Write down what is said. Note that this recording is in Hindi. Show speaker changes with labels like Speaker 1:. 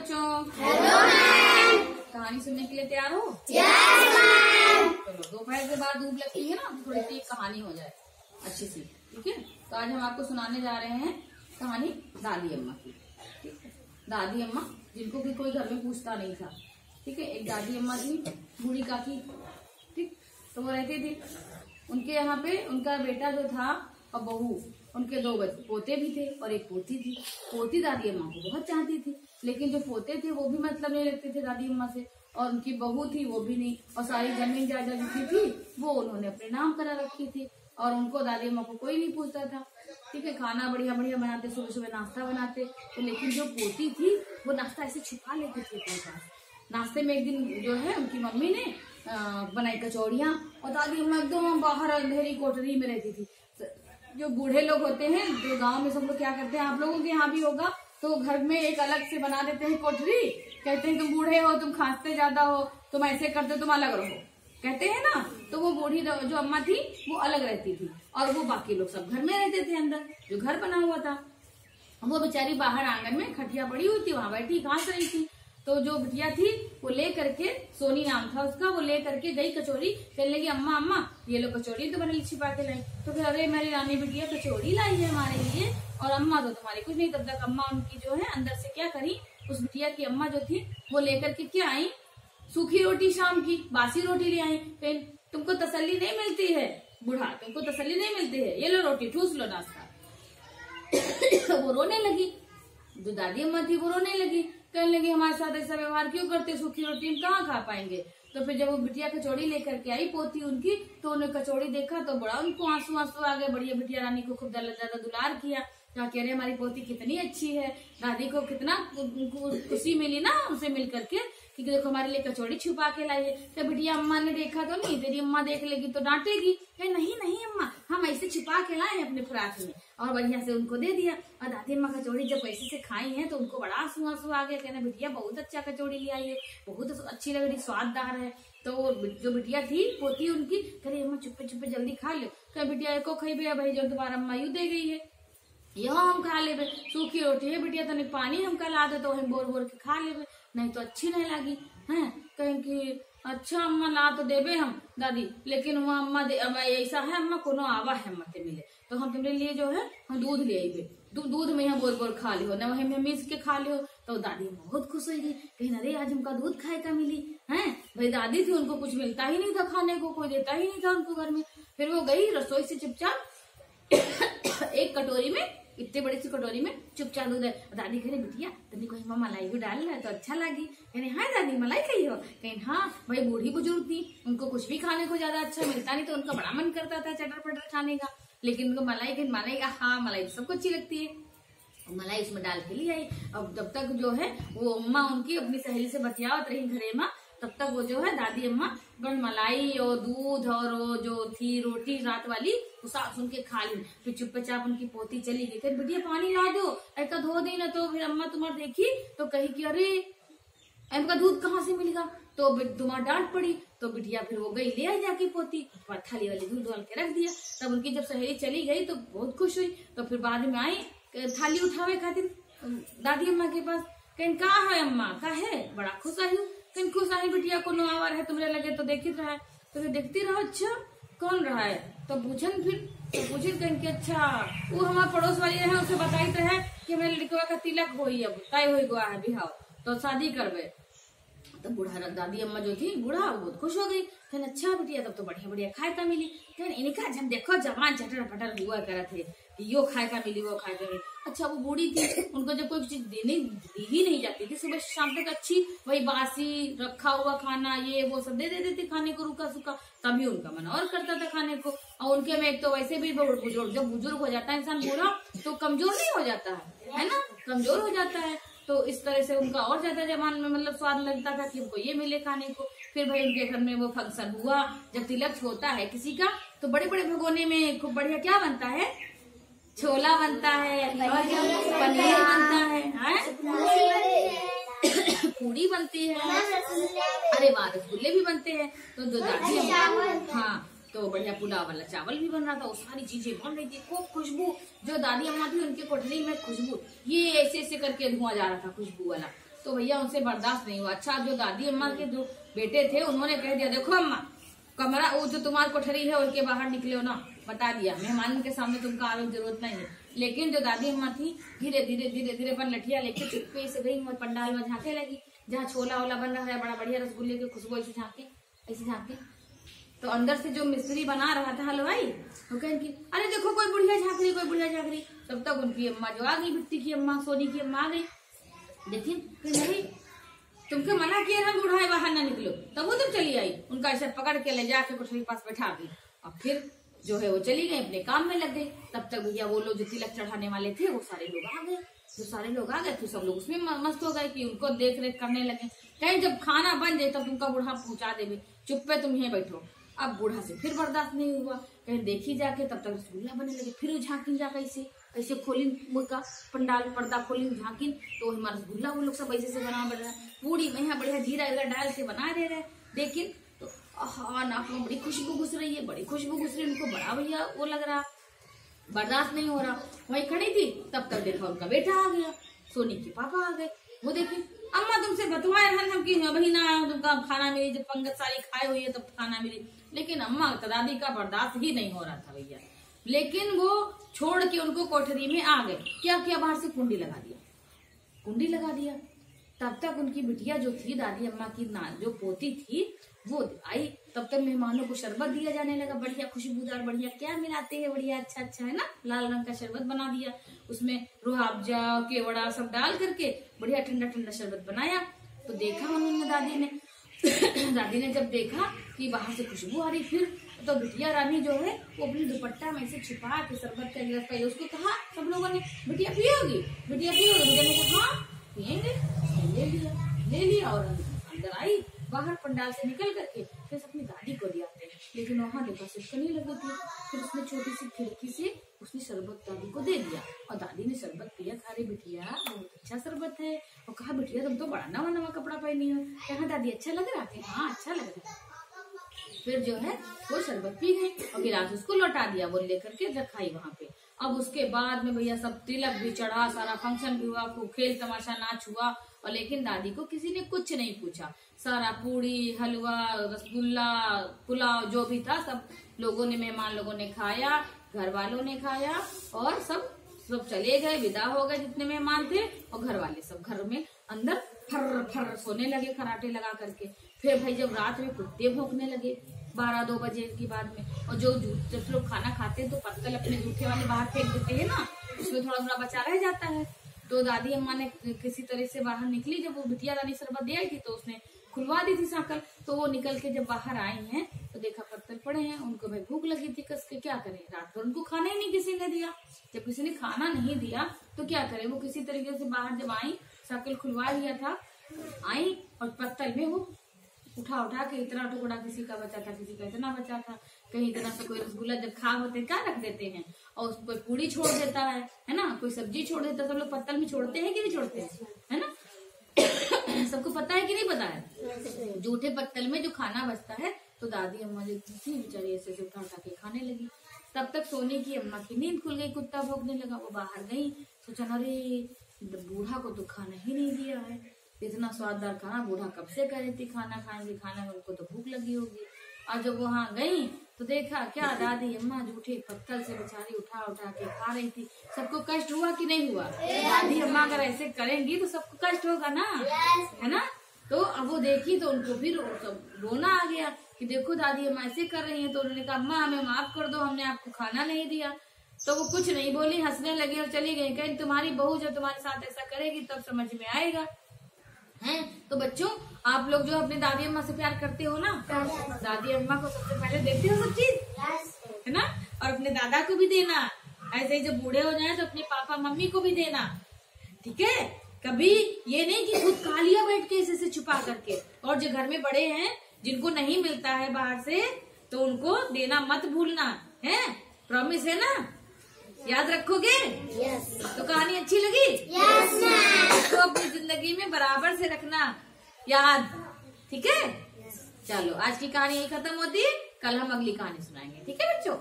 Speaker 1: बच्चों।
Speaker 2: Hello ma'am.
Speaker 1: कहानी सुनने के लिए तैयार हो?
Speaker 2: Yes ma'am.
Speaker 1: चलो, दोपहर के बाद धूप लगती है ना, तो थोड़ी सी कहानी हो जाए अच्छी सी। ठीक है, तो आज हम आपको सुनाने जा रहे हैं कहानी दादी अम्मा की। ठीक है, दादी अम्मा जिनको कि कोई घर में पूछता नहीं था। ठीक है, एक दादी अम्मा थी, बूढ़ी काकी। ठीक, तो वो रहती थी, उनके यहाँ पे उनका बेटा जो था और बहू, उनके दो पोते भी थे और एक पोती थी। पोती दादी अम्मा को बहुत चाहती थी, लेकिन जो पोते थे वो भी मतलब नहीं रखते थे दादी अम्मा से, और उनकी बहू थी वो भी नहीं, और सारी जमीन जायदाद जितनी थी वो उन्होंने अपने नाम करा रखी थी, और उनको दादी अम्मा को कोई नहीं पूछता था। ठीक है, खाना बढ़िया बढ़िया बनाते, सुबह सुबह नाश्ता बनाते, तो लेकिन जो पोती थी वो नाश्ता ऐसे छुपा लेती थी अपने पास। नाश्ते में एक दिन जो है उनकी मम्मी ने बनाई कचौड़ियाँ, और दादी अम्मा एकदम बाहर अंधेरी कोठरी में रहती थी। जो बूढ़े लोग होते हैं, जो गांव में सब लोग क्या करते हैं, आप लोगों के यहाँ भी होगा, तो घर में एक अलग से बना देते हैं कोठरी। कहते हैं तुम बूढ़े हो, तुम खांसते ज्यादा हो, तुम ऐसे करते, तुम अलग रहो, कहते हैं ना। तो वो बूढ़ी जो अम्मा थी वो अलग रहती थी, और वो बाकी लोग सब घर में रहते थे अंदर, जो घर बना हुआ था। वो बेचारी बाहर आंगन में खटिया पड़ी हुई थी, वहां बैठी घास रही थी। तो जो बिटिया थी वो ले करके, सोनी नाम था उसका, वो ले करके गई कचौड़ी, कहने लगी अम्मा अम्मा ये लो कचौड़ी तो मैंने छिपा के लाई। तो फिर अरे मेरी रानी बिटिया कचौड़ी लाई है हमारे लिए, और अम्मा तो तुम्हारी कुछ नहीं। तब तक अम्मा उनकी जो है अंदर से क्या करी, उस बिटिया की अम्मा जो थी वो लेकर के क्या आई, सूखी रोटी, शाम की बासी रोटी ले आई। फिर तुमको तसल्ली नहीं मिलती है बूढ़ा, तुमको तसल्ली नहीं मिलती है, ये लो रोटी, ठूस लो नाश्ता। वो रोने लगी, जो दादी अम्मा थी वो रोने लगी, कहने लगी हमारे साथ ऐसा व्यवहार क्यों करते, सूखी रोटी हम कहाँ खा पाएंगे। तो फिर जब वो बिटिया कचौड़ी लेकर के आई पोती उनकी, तो उन्हें कचौड़ी देखा तो बड़ा उनको आंसू आंसू आ गए। बढ़िया बिटिया रानी को खूब ज्यादा दुलार किया, क्या कह रहे हमारी पोती कितनी अच्छी है, दादी को कितना खुशी मिली ना उनसे मिल करके, कि देखो हमारे लिए कचौड़ी छुपा के लाई है। तो बिटिया अम्मा ने देखा तो नहीं, तेरी अम्मा देख लेगी तो डांटेगी। नहीं नहीं अम्मा, हम ऐसे छुपा के लाए हैं अपने फ्राक में, और बढ़िया से उनको दे दिया। और दादी अम्मा कचौड़ी जब पैसे से खाई है तो उनको बड़ा आंसू आंसू आ गया, कहना बिटिया बहुत अच्छा कचौड़ी ले आई है, बहुत अच्छी लग रही, स्वाददार है। तो जो बिटिया थी पोती उनकी, कह अम्मा चुप्पे चुप्पे जल्दी खा लो। क्या बिटिया एको खाई भैया भाई, जो तुम्हारा अम्मा यू दे गई है, यह हम खा ले, सूखी रोटी है बिटिया, तनिक पानी हमका ला दे तो हम बोर बोर के खा ले, नहीं तो अच्छी नहीं लगी है। कहें कि अच्छा अम्मा ला तो देबे हम दादी, लेकिन वहाँ अम्मा ऐसा है अम्मा कोनो आवा है मत मिले, तो हम तुम्हारे लिए जो है हम दूध ले आइबे, दूध में यहाँ बोर बोर खा लियो, न वही में मीस के खा लियो। तो दादी बहुत खुश हुई गई, कहीं अरे आज हमका दूध खाए का मिली है। भाई दादी थी, उनको कुछ मिलता ही नहीं था खाने को, कोई देता ही नहीं था उनको घर में। फिर वो गई रसोई से चुपचाप एक कटोरी में, इतने बड़ी सी कटोरी में चुपचाप दूध है। दादी कह रही बिटिया तनी कोई मलाई को डाल रहा है तो अच्छा लगी। कहने हाँ दादी मलाई खाई हो, कहीं हाँ भाई बूढ़ी बुजुर्ग थी, उनको कुछ भी खाने को ज्यादा अच्छा मिलता नहीं, तो उनका बड़ा मन करता था चटर पटर खाने का, लेकिन उनको मलाई कहीं मलाई का, हाँ मलाई तो सबको अच्छी लगती है, मलाई उसमें डाल के लिए आई। अब जब तक जो है वो अम्मा उनकी अपनी सहेली से बतियावत रही घरे में, तब तक वो जो है दादी अम्मा मलाई और दूध और वो जो थी रोटी रात वाली वो साथ सुन के खा ली। फिर चुपचाप उनकी पोती चली गई, फिर बिटिया पानी ला दो, ऐसा धो दी ना। तो फिर अम्मा तुम्हार देखी तो कही कि अरे इनका दूध कहाँ से मिलेगा, तो तुम्हार डांट पड़ी। तो बिटिया फिर वो गई ले आई जाके पोती, थाली वाली दूध डाल के रख दिया। तब उनकी जब सहेली चली गई तो बहुत खुश हुई। तो फिर बाद में आई थाली उठावे खातिर दादी अम्मा के पास, कहीं कहा है अम्मा का है, बड़ा खुश आई हूँ, कहीं खुश आई बिटिया को आवर है तुम्हारे लगे तो देखित रहा है। तो फिर देखती रहो अच्छा कौन रहा है, तो पूछन फिर तो पूछन कहीं कि अच्छा वो हमारे पड़ोस वाली है, उसे बताई तो है कि मेरे लड़कवा का तिलक होई, अब तय हो गया है बिहाव, तो शादी करवे। तो बूढ़ा दादी अम्मा जो थी बूढ़ा बहुत खुश हो गई, कहने अच्छा बिटिया तब तो बढ़िया बढ़िया खाए का मिली। कहने इनका जब देखो जवान चटर पटर हुआ करे थे, यो खाए का मिली वो खाए का मिली। अच्छा वो बूढ़ी थी, उनको जब कोई चीज दी ही नहीं जाती थी, सुबह शाम तक अच्छी वही बासी रखा हुआ खाना ये वो सब दे देते थे खाने को रूखा सूखा, तभी उनका मन और करता था खाने को। और उनके में एक तो वैसे भी बुजुर्ग, जब बुजुर्ग हो जाता है इंसान बूढ़ा तो कमजोर नहीं हो जाता है ना, कमजोर हो जाता है। तो इस तरह से उनका और ज्यादा जवान में मतलब स्वाद लगता था कि उनको ये मिले खाने को। फिर भाई उनके घर में वो फंक्शन हुआ, जब तिलक होता है किसी का, तो बड़े बड़े भगोने में खूब बढ़िया क्या बनता है, छोला बनता है, पनीर बनता है, पूरी बनती है, अरे वाह रसगुल्ले भी बनते हैं। तो जो दादी हाँ तो बढ़िया पुलाव वाला चावल भी बन रहा था, वो सारी चीजें बन रही थी, खूब खुशबू। जो दादी अम्मा थी उनके कोठरी में खुशबू, ये ऐसे ऐसे करके धुआं जा रहा था खुशबू वाला, तो भैया उनसे बर्दाश्त नहीं हुआ। अच्छा, जो दादी अम्मा के जो बेटे थे उन्होंने कह दिया, देखो अम्मा, कमरा वो जो तुम्हारी कोठरी है उसके बाहर निकले हो ना, बता दिया, मेहमान के सामने तुमको आने की जरूरत नहीं है। लेकिन जो दादी अम्मा थी धीरे धीरे धीरे धीरे अपन लठिया लेके चुप्पे से गई और पंडाल में झांके लगी, जहाँ छोला वोला बन रहा है बड़ा बढ़िया रसगुल्ले की खुशबू ऐसे झांके। तो अंदर से जो मिस्त्री बना रहा था हलवाई, वो कहें कि अरे देखो कोई बुढ़िया झांक रही। तब तक उनकी अम्मा जो आ गई, बिट्टी की अम्मा, सोनी की अम्मा आ गई। लेकिन नहीं, तुमको मना किया था बूढ़ा बाहर ना निकलो, तब वो तब चली आई। उनका ऐसे पकड़ के ले जाके कोठरी के पास बैठा दी और फिर जो है वो चली गई, अपने काम में लग गई। तब तक भैया वो लोग जो तिलक चढ़ाने वाले थे वो सारे लोग आ गए। जो सारे लोग आ गए तो सब लोग उसमें मस्त हो गए कि उनको देख रेख करने लगे। कहीं जब खाना बन जाए तब तुमका बूढ़ा पहुंचा देवे, चुप पे तुम यहीं बैठो। अब बूढ़ा से फिर बर्दाश्त नहीं हुआ, कहीं देखी जाके तब तक रसगुल्ला बनने लगे। फिर झांकी जा ऐसे खोलिन मुर्गा पंडाल पर्दा खोलिन झांकिन, तो हमारा रसगुल्ला वो लोग सब ऐसे से बना बढ़ रहा है, पूरी में बढ़िया जीरा डाल से बना दे रहे। लेकिन तो नाक में बड़ी खुशबू घुस रही है, उनको बड़ा भैया वो लग रहा, बर्दाश्त नहीं हो रहा। वही खड़ी थी, तब तक देखा उनका बेटा आ गया, सोनी के पापा आ गए। वो देखे, अम्मा तुमसे बतवाए हम कि वही ना तुमका खाना मिली, जब पंगत सारी खाए हुई है तब खाना मिली। लेकिन अम्मा दादी का बर्दाश्त ही नहीं हो रहा था भैया। लेकिन वो छोड़ के उनको कोठरी में आ गए। क्या किया, बाहर से कुंडी लगा दिया। तब तक उनकी बिटिया जो थी दादी अम्मा की जो पोती थी वो आई। तब तक मेहमानों को शरबत दिया जाने लगा, बढ़िया खुशबूदार, बढ़िया क्या मिलाते हैं, बढ़िया अच्छा है ना, लाल रंग का शरबत बना दिया। उसमें रूहअफ़ज़ा केवड़ा सब डाल करके बढ़िया ठंडा शरबत बनाया। तो देखा उन्होंने दादी ने जब देखा कि बाहर से खुशबू आ रही, फिर तो बिटिया रानी जो है वो अपनी दुपट्टा में से छिपा के शरबत का गिलास पहले उसको कहा, सब लोगों ने बिटिया पियोगी। बिटिया ने कहा हाँ पियेंगे। ले लिया और अंदर आई, बाहर पंडाल से निकल करके फिर अपनी दादी को दिया। लेकिन वहां देखा सिर्फ नहीं लगी थी। फिर उसने छोटी सी खिड़की से उसने शरबत दादी को दे दिया और दादी ने शरबत पिया। खा रही बिटिया बहुत अच्छा शरबत है। और कहा बिटिया तुम तो बड़ा नवा कपड़ा पहनी हो। कहा दादी अच्छा लग रहा है? हाँ अच्छा लग रहा है। फिर जो है वो शरबत पी गई और गिलास उसको लौटा दिया, वो लेकर के रखाई वहां पे। अब उसके बाद में भैया सब तिलक भी चढ़ा, सारा फंक्शन भी हुआ, खूब खेल तमाशा नाच हुआ। और लेकिन दादी को किसी ने कुछ नहीं पूछा। सारा पूड़ी हलवा रसगुल्ला पुलाव जो भी था सब लोगों ने, मेहमान लोगों ने खाया, घर वालों ने खाया और सब चले गए, विदा हो गए जितने मेहमान थे। और घर वाले सब घर में अंदर फर सोने लगे खराटे लगा करके। फिर भाई जब रात में कुत्ते भौंकने लगे 12-2 बजे के बाद में, और जब लोग खाना खाते हैं तो पत्तल अपने जूठे वाले बाहर फेंक देते हैं ना, उसमें थोड़ा बचा रह जाता है। तो दादी अम्मा ने किसी तरह से बाहर निकली, जब वो बिटिया रानी शरबत दे आई थी तो उसने खुलवा दी थी साकल। तो वो निकल के जब बाहर आई हैं तो देखा पत्तल पड़े हैं। उनको भाई भूख लगी थी, कस के क्या करें, रात भर उनको खाना ही नहीं किसी ने दिया। जब किसी ने खाना नहीं दिया तो क्या करें, वो किसी तरीके से बाहर जब आई, साकल खुलवा लिया था, आई और पत्तल में वो उठा के इतना टुकड़ा किसी का बचा था, किसी का इतना बचा था, कहीं इतना से कोई रसगुल्ला जब खा होते क्या रख देते हैं, और उस कोई पूड़ी छोड़ देता है ना, कोई सब्जी छोड़ देता है। सब लोग पत्तल में छोड़ते हैं कि नहीं छोड़ते हैं, है ना? सबको पता है कि नहीं पता है? जूठे पत्तल में जो खाना बचता है तो दादी अम्मा जो थी बेचारी ऐसे उठा के खाने लगी। तब तक सोनी की अम्मा की नींद खुल गई, कुत्ता भौंकने लगा। वो बाहर गई, सोचा अरे बूढ़ा को तो खाना ही नहीं दिया है, इतना स्वाददार खाना बूढ़ा कब से कह रही थी खाना खाएंगे, खाना में उनको तो भूख लगी होगी। और जब वहां गई तो देखा क्या दादी अम्मा जूठे पत्तल से बेचारी उठा के खा रही थी। सबको कष्ट हुआ कि नहीं हुआ? दादी अम्मा अगर ऐसे करेंगी तो सबको कष्ट होगा ना, है ना? तो अब वो देखी तो उनको फिर रोना आ गया कि देखो दादी अम्मा ऐसे कर रही है। तो उन्होंने कहा अम्मा हमें माफ कर दो, हमने आपको खाना नहीं दिया। तो वो कुछ नहीं बोली, हंसने लगी और चली गई। कहीं तुम्हारी बहू जब तुम्हारे साथ ऐसा करेगी तब समझ में आएगा। हैं? तो बच्चों आप लोग जो अपने दादी अम्मा से प्यार करते हो ना, दादी अम्मा को सबसे पहले देते हो सब चीज, है ना? और अपने दादा को भी देना। ऐसे ही जब बूढ़े हो जाए तो अपने पापा मम्मी को भी देना, ठीक है? कभी ये नहीं कि खुद खा लिया बैठ के ऐसे छुपा करके। और जो घर में बड़े हैं जिनको नहीं मिलता है बाहर से तो उनको देना मत भूलना है, प्रॉमिस है ना? याद रखोगे?
Speaker 2: यस।
Speaker 1: तो कहानी अच्छी लगी?
Speaker 2: Yes ma'am.
Speaker 1: तो अपनी जिंदगी में बराबर से रखना याद, ठीक है? चलो आज की कहानी यही खत्म होती है, कल हम अगली कहानी सुनाएंगे, ठीक है बच्चों?